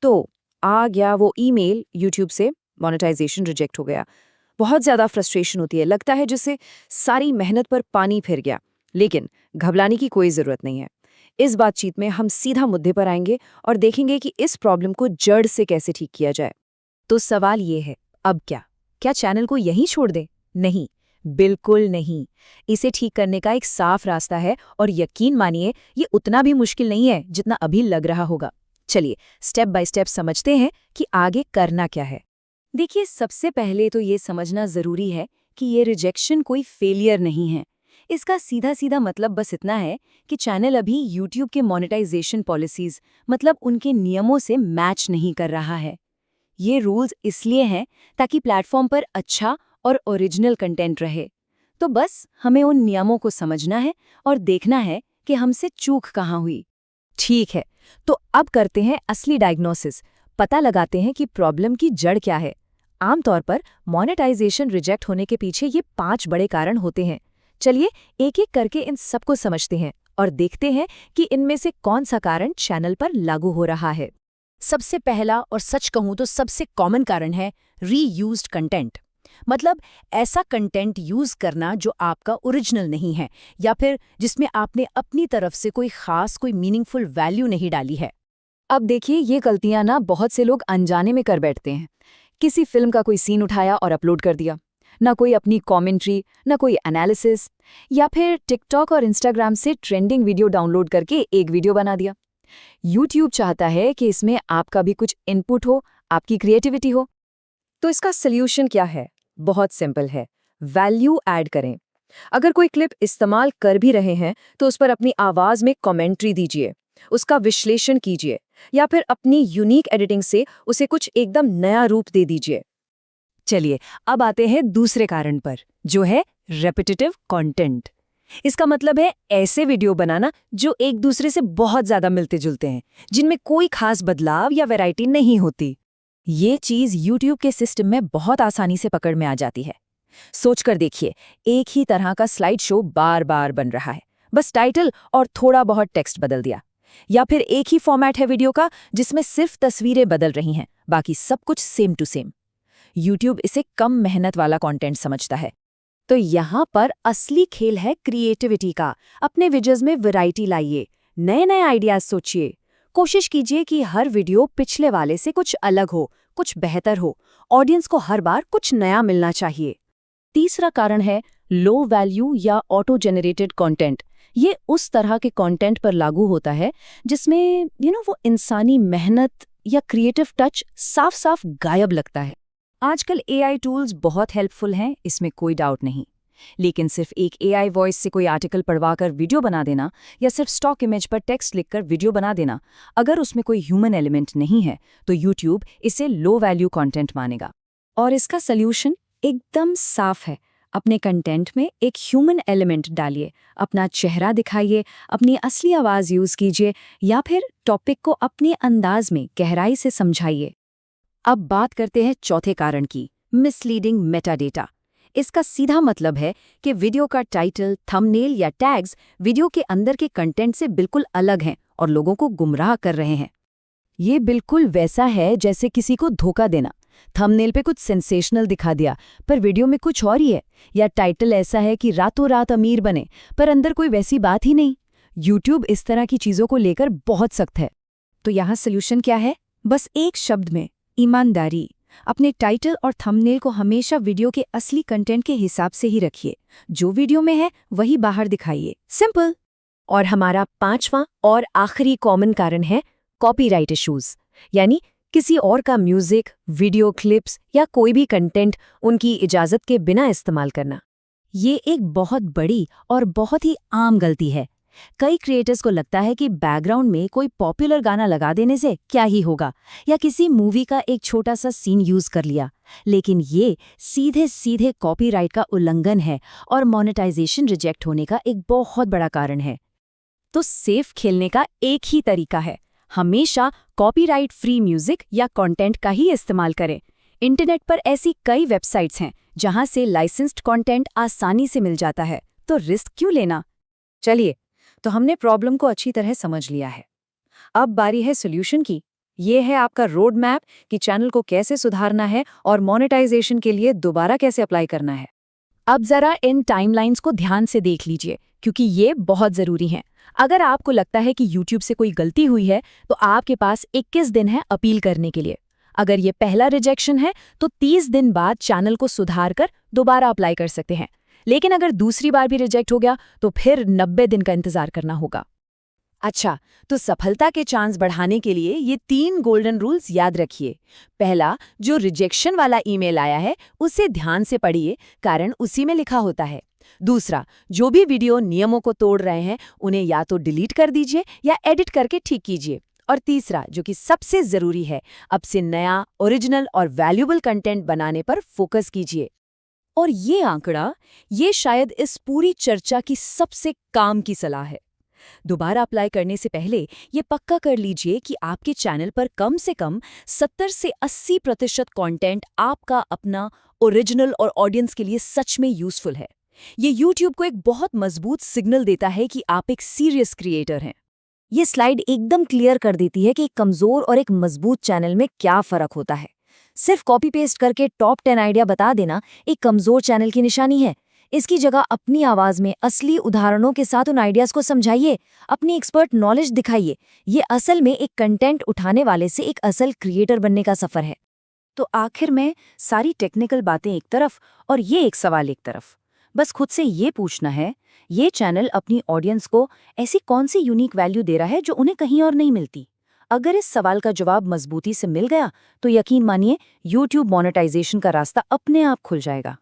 तो आ गया वो ईमेल यूट्यूब से, मोनेटाइजेशन रिजेक्ट हो गया। बहुत ज़्यादा फ्रस्ट्रेशन होती है, लगता है जैसे सारी मेहनत पर पानी फिर गया। लेकिन घबराने की कोई ज़रूरत नहीं है। इस बातचीत में हम सीधा मुद्दे पर आएंगे और देखेंगे कि इस प्रॉब्लम को जड़ से कैसे ठीक किया जाए। तो सवाल ये है, अब क्या चैनल को यहीं छोड़ दें? नहीं, बिल्कुल नहीं। इसे ठीक करने का एक साफ रास्ता है और यकीन मानिए ये उतना भी मुश्किल नहीं है जितना अभी लग रहा होगा। चलिए स्टेप बाय स्टेप समझते हैं कि आगे करना क्या है। देखिए, सबसे पहले तो ये समझना जरूरी है कि ये रिजेक्शन कोई फेलियर नहीं है। इसका सीधा सीधा मतलब बस इतना है कि चैनल अभी YouTube के मोनेटाइजेशन पॉलिसीज मतलब उनके नियमों से मैच नहीं कर रहा है। ये रूल्स इसलिए हैं ताकि प्लेटफॉर्म पर अच्छा और ओरिजिनल कंटेंट रहे। तो बस हमें उन नियमों को समझना है और देखना है कि हमसे चूक कहाँ हुई। ठीक है, तो अब करते हैं असली डायग्नोसिस। पता लगाते हैं कि प्रॉब्लम की जड़ क्या है। आमतौर पर मोनेटाइजेशन रिजेक्ट होने के पीछे ये 5 बड़े कारण होते हैं। चलिए एक एक करके इन सबको समझते हैं और देखते हैं कि इनमें से कौन सा कारण चैनल पर लागू हो रहा है। सबसे पहला और सच कहूं तो सबसे कॉमन कारण है रीयूज्ड कंटेंट। मतलब ऐसा कंटेंट यूज करना जो आपका ओरिजिनल नहीं है या फिर जिसमें आपने अपनी तरफ से कोई मीनिंगफुल वैल्यू नहीं डाली है। अब देखिए, ये गलतियां ना बहुत से लोग अनजाने में कर बैठते हैं। किसी फिल्म का कोई सीन उठाया और अपलोड कर दिया, ना कोई अपनी कमेंट्री, ना कोई एनालिसिस, या फिर टिकटॉक और इंस्टाग्राम से ट्रेंडिंग वीडियो डाउनलोड करके एक वीडियो बना दिया। यूट्यूब चाहता है कि इसमें आपका भी कुछ इनपुट हो, आपकी क्रिएटिविटी हो। तो इसका सल्यूशन क्या है? बहुत सिंपल है, वैल्यू ऐड करें। अगर कोई क्लिप इस्तेमाल कर भी रहे हैं तो उस पर अपनी आवाज में कमेंट्री दीजिए, उसका विश्लेषण कीजिए, या फिर अपनी यूनिक एडिटिंग से उसे कुछ एकदम नया रूप दे दीजिए। चलिए अब आते हैं दूसरे कारण पर, जो है रेपिटेटिव कंटेंट। इसका मतलब है ऐसे वीडियो बनाना जो एक दूसरे से बहुत ज्यादा मिलते जुलते हैं, जिनमें कोई खास बदलाव या वैरायटी नहीं होती। ये चीज YouTube के सिस्टम में बहुत आसानी से पकड़ में आ जाती है। सोचकर देखिए, एक ही तरह का स्लाइड शो बार बार बन रहा है, बस टाइटल और थोड़ा बहुत टेक्स्ट बदल दिया। या फिर एक ही फॉर्मेट है वीडियो का जिसमें सिर्फ तस्वीरें बदल रही हैं, बाकी सब कुछ सेम टू सेम। YouTube इसे कम मेहनत वाला कंटेंट समझता है। तो यहाँ पर असली खेल है क्रिएटिविटी का। अपने वीडियोस में वैरायटी लाइए, नए नए आइडियाज सोचिए। कोशिश कीजिए कि हर वीडियो पिछले वाले से कुछ अलग हो, कुछ बेहतर हो। ऑडियंस को हर बार कुछ नया मिलना चाहिए। तीसरा कारण है लो वैल्यू या ऑटो जनरेटेड कंटेंट। ये उस तरह के कंटेंट पर लागू होता है जिसमें वो इंसानी मेहनत या क्रिएटिव टच साफ साफ गायब लगता है। आजकल AI टूल्स बहुत हेल्पफुल हैं, इसमें कोई डाउट नहीं। लेकिन सिर्फ एक AI वॉइस से कोई आर्टिकल पढ़वाकर वीडियो बना देना या सिर्फ स्टॉक इमेज पर टेक्स्ट लिखकर वीडियो बना देना, अगर उसमें कोई ह्यूमन एलिमेंट नहीं है तो YouTube इसे लो वैल्यू कंटेंट मानेगा। और इसका सल्यूशन एकदम साफ है। अपने कंटेंट में एक ह्यूमन एलिमेंट डालिए, अपना चेहरा दिखाइए, अपनी असली आवाज़ यूज़ कीजिए, या फिर टॉपिक को अपने अंदाज में गहराई से समझाइए। अब बात करते हैं चौथे कारण की, मिसलीडिंग मेटाडेटा। इसका सीधा मतलब है कि वीडियो का टाइटल, थंबनेल या टैग्स वीडियो के अंदर के कंटेंट से बिल्कुल अलग हैं और लोगों को गुमराह कर रहे हैं। ये बिल्कुल वैसा है जैसे किसी को धोखा देना। थंबनेल पे कुछ सेंसेशनल दिखा दिया पर वीडियो में कुछ और ही है, या टाइटल ऐसा है कि रातों रात अमीर बने पर अंदर कोई वैसी बात ही नहीं। YouTube इस तरह की चीजों को लेकर बहुत सख्त है। तो यहाँ सोल्यूशन क्या है? बस एक शब्द में, ईमानदारी। अपने टाइटल और थंबनेल को हमेशा वीडियो के असली कंटेंट के हिसाब से ही रखिए। जो वीडियो में है वही बाहर दिखाइए। सिंपल। और हमारा पांचवां और आखिरी कॉमन कारण है कॉपीराइट इश्यूज, यानी किसी और का म्यूजिक, वीडियो क्लिप्स या कोई भी कंटेंट उनकी इजाजत के बिना इस्तेमाल करना। ये एक बहुत बड़ी और बहुत ही आम गलती है। कई क्रिएटर्स को लगता है कि बैकग्राउंड में कोई पॉपुलर गाना लगा देने से क्या ही होगा, या किसी मूवी का एक छोटा सा सीन यूज कर लिया, लेकिन ये सीधे सीधे कॉपीराइट का उल्लंघन है और मोनेटाइजेशन रिजेक्ट होने का एक बहुत बड़ा कारण है। तो सेफ खेलने का एक ही तरीका है, हमेशा कॉपीराइट फ्री म्यूजिक या कंटेंट का ही इस्तेमाल करें। इंटरनेट पर ऐसी कई वेबसाइट्स हैं जहां से लाइसेंस्ड कंटेंट आसानी से मिल जाता है, तो रिस्क क्यों लेना। चलिए, तो हमने प्रॉब्लम को अच्छी तरह समझ लिया है। अब बारी है सॉल्यूशन की। ये है आपका रोड मैप कि चैनल को कैसे सुधारना है और मोनेटाइजेशन के लिए दोबारा कैसे अप्लाई करना है। अब जरा इन टाइमलाइंस को ध्यान से देख लीजिए, क्योंकि ये बहुत ज़रूरी हैं। अगर आपको लगता है कि YouTube से कोई गलती हुई है, तो आपके पास 21 दिन है अपील करने के लिए। अगर ये पहला रिजेक्शन है, तो 30 दिन बाद चैनल को सुधार कर दोबारा अप्लाई कर सकते हैं। लेकिन अगर दूसरी बार भी रिजेक्ट हो गया, तो फिर 90 दिन का इंतजार करना होगा। अच्छा, तो सफलता के चांस बढ़ाने के लिए ये 3 गोल्डन रूल्स याद रखिए। पहला, जो रिजेक्शन वाला ईमेल आया है उसे ध्यान से पढ़िए, कारण उसी में लिखा होता है। दूसरा, जो भी वीडियो नियमों को तोड़ रहे हैं उन्हें या तो डिलीट कर दीजिए या एडिट करके ठीक कीजिए। और तीसरा, जो कि सबसे जरूरी है, अब से नया, ओरिजिनल और वैल्यूएबल कंटेंट बनाने पर फोकस कीजिए। और ये आंकड़ा, ये शायद इस पूरी चर्चा की सबसे काम की सलाह है। दोबारा अप्लाई करने से पहले ये पक्का कर लीजिए कि आपके चैनल पर कम से कम 70 से 80% कंटेंट आपका अपना, ओरिजिनल और ऑडियंस के लिए सच में यूजफुल है। ये YouTube को एक बहुत मजबूत सिग्नल देता है कि आप एक सीरियस क्रिएटर हैं। ये स्लाइड एकदम क्लियर कर देती है कि एक कमजोर और एक मजबूत चैनल में क्या फर्क होता है। सिर्फ कॉपी पेस्ट करके टॉप 10 आइडिया बता देना एक कमजोर चैनल की निशानी है। इसकी जगह अपनी आवाज में असली उदाहरणों के साथ उन आइडियाज को समझाइए, अपनी एक्सपर्ट नॉलेज दिखाइए। ये असल में एक कंटेंट उठाने वाले से एक असल क्रिएटर बनने का सफर है। तो आखिर में सारी टेक्निकल बातें एक तरफ और ये एक सवाल एक तरफ। बस खुद से ये पूछना है, ये चैनल अपनी ऑडियंस को ऐसी कौन सी यूनिक वैल्यू दे रहा है जो उन्हें कहीं और नहीं मिलती? अगर इस सवाल का जवाब मजबूती से मिल गया, तो यकीन मानिए YouTube मोनेटाइजेशन का रास्ता अपने आप खुल जाएगा।